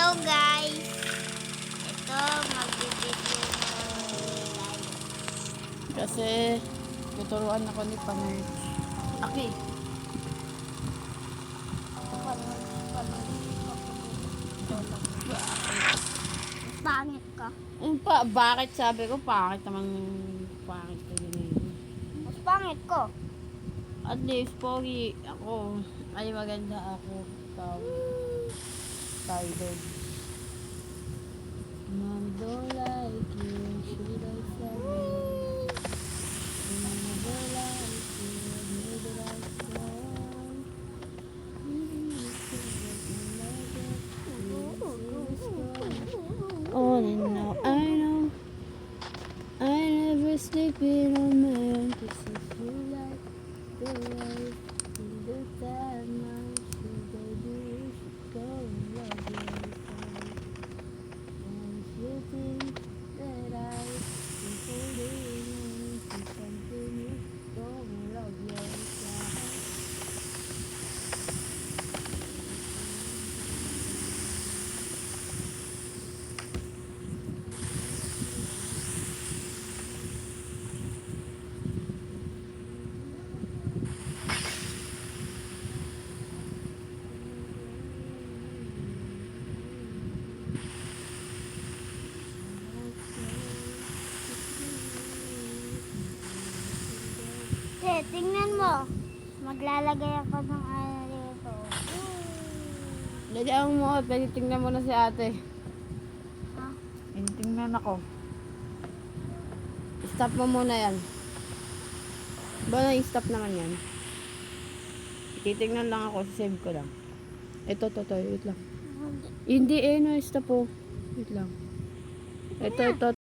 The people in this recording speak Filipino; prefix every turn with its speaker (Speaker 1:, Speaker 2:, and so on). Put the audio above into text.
Speaker 1: Hello guys! Ito, magbibideo guys.
Speaker 2: Kasi tuturuan ako ni Panoy. Aki.
Speaker 1: Pangit ka.
Speaker 2: Bakit sabi ko pangit naman pangit ko yun.
Speaker 1: Mas pangit ko.
Speaker 2: At least pogi ako. Ay maganda ako. Tired. Mom don't like you. Should I say? Mom don't like you. Maybe that's wrong. On and now I know I never sleep in on my own. Cause I feel like the life in the time I should baby you should go and love yourself. And if you think that I am holding on to something, you go and love yourself.
Speaker 1: Tingnan mo. Maglalagay ako ng ano dito.
Speaker 2: Lagyan mo at tingnan mo na si ate.
Speaker 1: Ha?
Speaker 2: Tingnan ako. Stop mo muna yan. Ba na-stop naman yan? Titignan lang ako, save ko lang. Ito, wait lang. Hindi no, stop po. Wait lang. Ito,